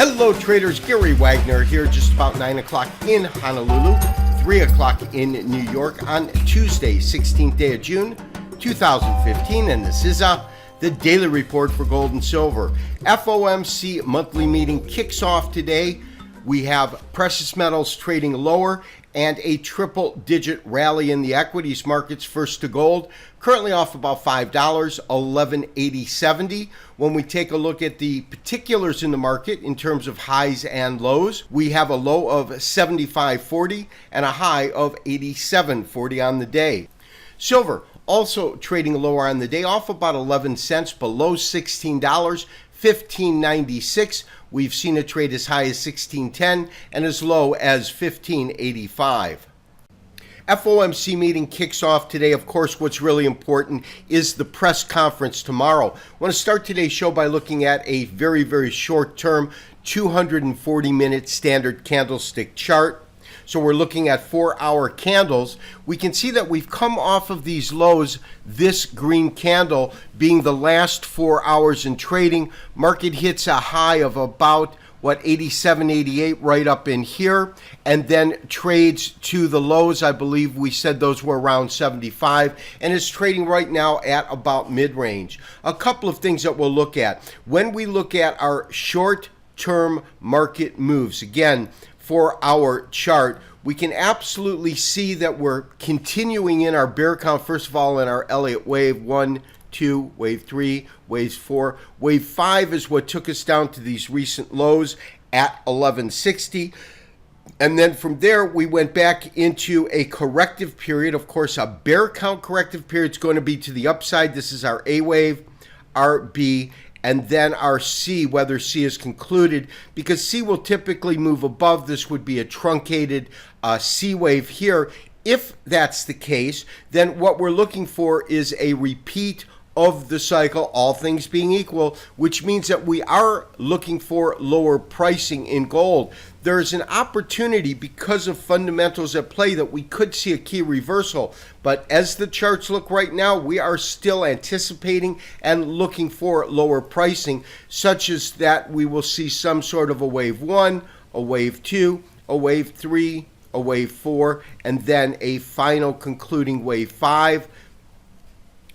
Hello traders, Gary Wagner here, just about 9 o'clock in Honolulu, 3 o'clock in New York on Tuesday, 16th day of June, 2015, and this is the Daily Report for Gold and Silver. FOMC monthly meeting kicks off today. We have precious metals trading lower and a triple-digit rally in the equities markets. First to gold, currently off about $5, 11.8070. When we take a look at the particulars in the market in terms of highs and lows, we have a low of 75.40 and a high of 87.40 on the day. Silver also trading lower on the day, off about 11 cents, below $16, 15.96. We've seen it trade as high as 16.10 and as low as 15.85. FOMC meeting kicks off today. Of course, what's really important is the press conference tomorrow. I want to start today's show by looking at a very, very short-term 240-minute standard candlestick chart. So we're looking at 4-hour candles. We can see that we've come off of these lows, this green candle being the last 4 hours in trading. Market hits a high of about 87.88 right up in here, and then trades to the lows. I believe we said those were around 75, and is trading right now at about mid-range. A couple of things that we'll look at. When we look at our short-term market moves, again, for our chart, we can absolutely see that we're continuing in our bear count. First of all, in our Elliott wave, 1, 2, wave 3, waves 4. Wave 5 is what took us down to these recent lows at 1160. And then from there, we went back into a corrective period. Of course, a bear count corrective period is going to be to the upside. This is our A wave, our B, and then our C, whether C is concluded, because C will typically move above. This would be a truncated C wave here. If that's the case, then what we're looking for is a repeat of the cycle, all things being equal, which means that we are looking for lower pricing in gold. There's an opportunity because of fundamentals at play that we could see a key reversal. But as the charts look right now, we are still anticipating and looking for lower pricing, such as that we will see some sort of a wave 1, a wave 2, a wave 3, a wave 4, and then a final concluding wave 5.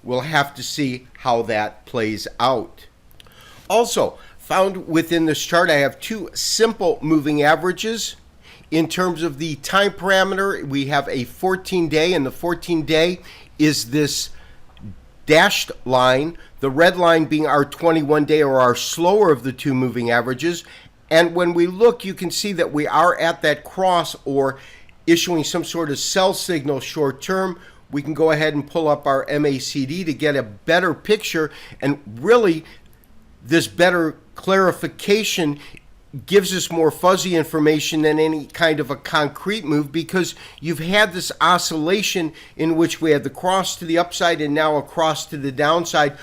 We'll have to see how that plays out. Also, found within this chart, I have two simple moving averages. In terms of the time parameter, we have a 14-day, and the 14-day is this dashed line, the red line being our 21-day or our slower of the two moving averages. And when we look, you can see that we are at that cross or issuing some sort of sell signal short term. We can go ahead and pull up our MACD to get a better picture, and really this better clarification gives us more fuzzy information than any kind of a concrete move, because you've had this oscillation in which we had the cross to the upside and now a cross to the downside.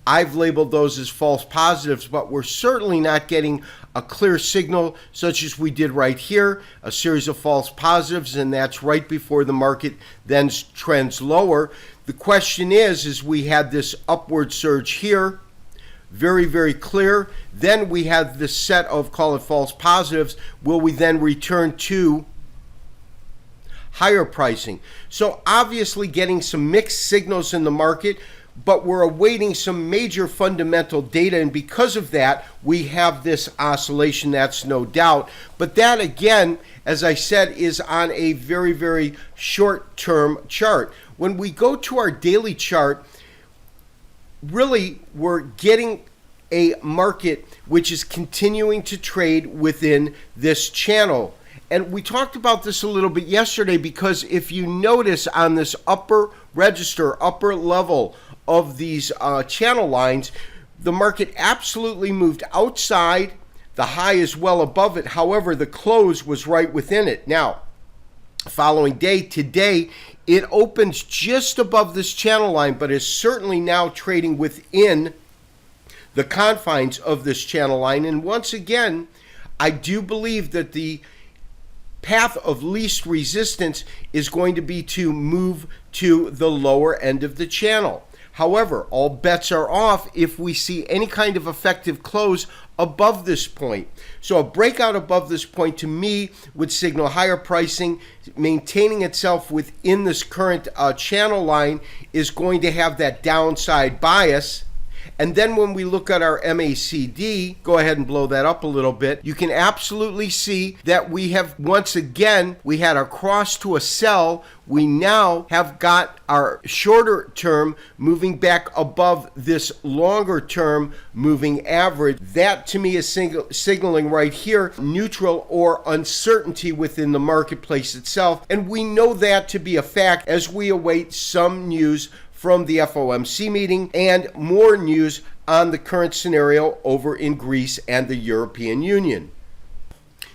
I've labeled those as false positives, but we're certainly not getting a clear signal such as we did right here, a series of false positives, and that's right before the market then trends lower. The question is we had this upward surge here, very, very clear. Then we have this set of, call it false positives. Will we then return to higher pricing? So obviously getting some mixed signals in the market, but we're awaiting some major fundamental data, and because of that, we have this oscillation, that's no doubt. But that, again, as I said, is on a very, very short-term chart. When we go to our daily chart, really, we're getting a market which is continuing to trade within this channel. And we talked about this a little bit yesterday, because if you notice on this upper register, upper level of these channel lines, the market absolutely moved outside. The high is well above it. However, the close was right within it. Now, following day, today, it opens just above this channel line, but is certainly now trading within the confines of this channel line. And once again, I do believe that the path of least resistance is going to be to move to the lower end of the channel. However, all bets are off if we see any kind of effective close above this point. So a breakout above this point to me would signal higher pricing. Maintaining itself within this current channel line is going to have that downside bias. And then when we look at our MACD, go ahead and blow that up a little bit, you can absolutely see that we have, once again, we had our cross to a sell. We now have got our shorter term moving back above this longer term moving average. That to me is signaling right here neutral or uncertainty within the marketplace itself. And we know that to be a fact as we await some news from the FOMC meeting and more news on the current scenario over in Greece and the European Union.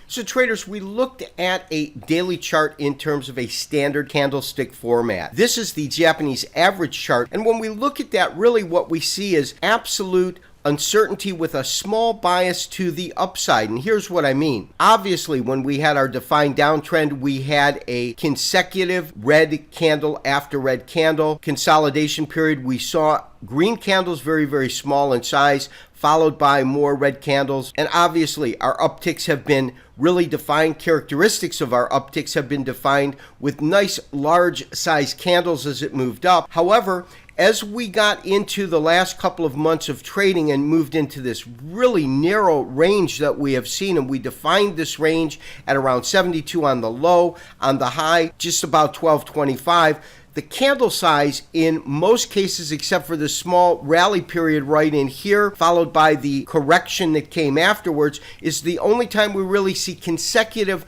So traders, we looked at a daily chart in terms of a standard candlestick format. This is the Japanese average chart, and when we look at that, really what we see is absolute uncertainty with a small bias to the upside. And here's what I mean. Obviously, when we had our defined downtrend, we had a consecutive red candle after red candle consolidation period. We saw green candles very, very small in size, followed by more red candles. And obviously, our upticks have been really defined. Characteristics of our upticks have been defined with nice large size candles as it moved up. However, as we got into the last couple of months of trading and moved into this really narrow range that we have seen, and we defined this range at around 72 on the low, on the high, just about 1225. The candle size in most cases, except for the small rally period right in here, followed by the correction that came afterwards, is the only time we really see consecutive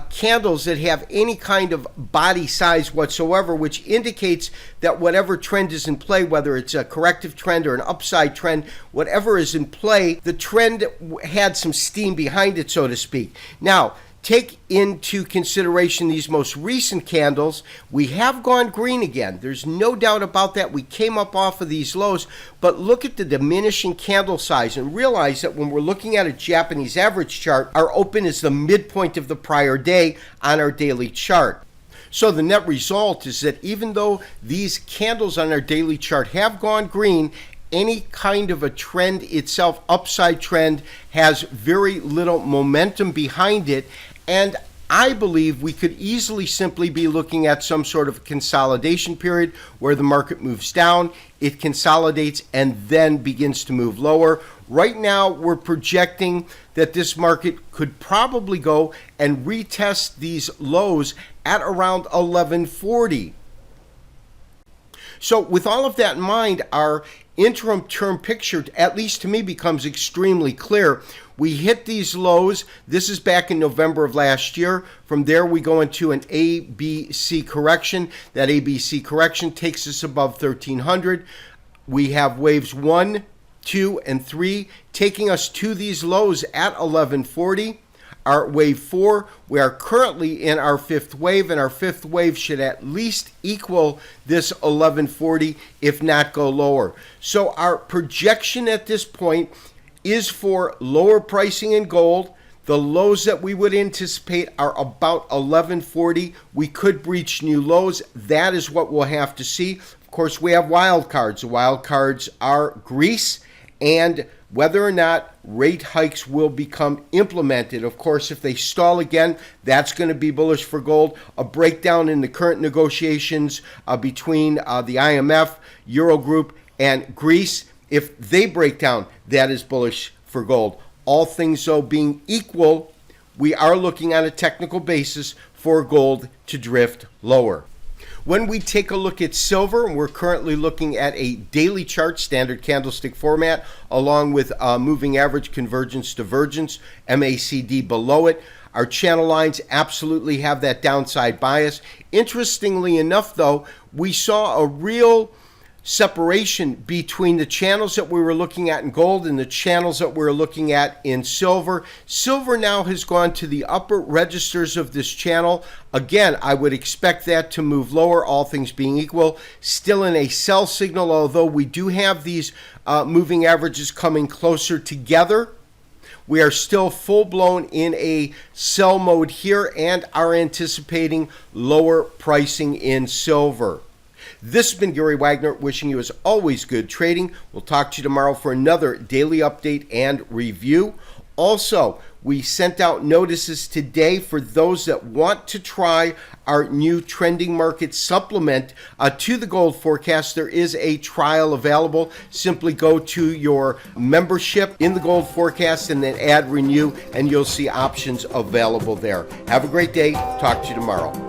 candles that have any kind of body size whatsoever, which indicates that whatever trend is in play, whether it's a corrective trend or an upside trend, whatever is in play, the trend had some steam behind it, so to speak. Now, take into consideration these most recent candles. We have gone green again. There's no doubt about that. We came up off of these lows, but look at the diminishing candle size and realize that when we're looking at a Japanese average chart, our open is the midpoint of the prior day on our daily chart. So the net result is that even though these candles on our daily chart have gone green, any kind of a trend itself, upside trend, has very little momentum behind it. And I believe we could easily simply be looking at some sort of consolidation period where the market moves down, it consolidates, and then begins to move lower. Right now, we're projecting that this market could probably go and retest these lows at around 1140. So with all of that in mind, our interim term picture, at least to me, becomes extremely clear. We hit these lows. This is back in November of last year. From there, we go into an ABC correction. That ABC correction takes us above 1300. We have waves 1, 2, and 3 taking us to these lows at 1140. Our wave 4, we are currently in our fifth wave, and our fifth wave should at least equal this 1140, if not go lower. So our projection at this point is for lower pricing in gold. The lows that we would anticipate are about 1140. We could breach new lows. That is what we'll have to see. Of course, we have wild cards. The wild cards are Greece and whether or not rate hikes will become implemented. Of course, if they stall again, that's going to be bullish for gold. A breakdown in the current negotiations between the IMF, Eurogroup, and Greece, if they break down, that is bullish for gold. All things though being equal, we are looking on a technical basis for gold to drift lower. When we take a look at silver, we're currently looking at a daily chart, standard candlestick format, along with moving average, convergence, divergence, MACD below it. Our channel lines absolutely have that downside bias. Interestingly enough, though, we saw a real separation between the channels that we were looking at in gold and the channels that we're looking at in silver. Silver now has gone to the upper registers of this channel. Again, I would expect that to move lower, all things being equal. Still in a sell signal, although we do have these moving averages coming closer together. We are still full-blown in a sell mode here and are anticipating lower pricing in silver. This has been Gary Wagner wishing you, as always, good trading. We'll talk to you tomorrow for another daily update and review. Also, we sent out notices today for those that want to try our new trending market supplement to the gold forecast. There is a trial available. Simply go to your membership in the gold forecast and then add renew, and you'll see options available there. Have a great day. Talk to you tomorrow.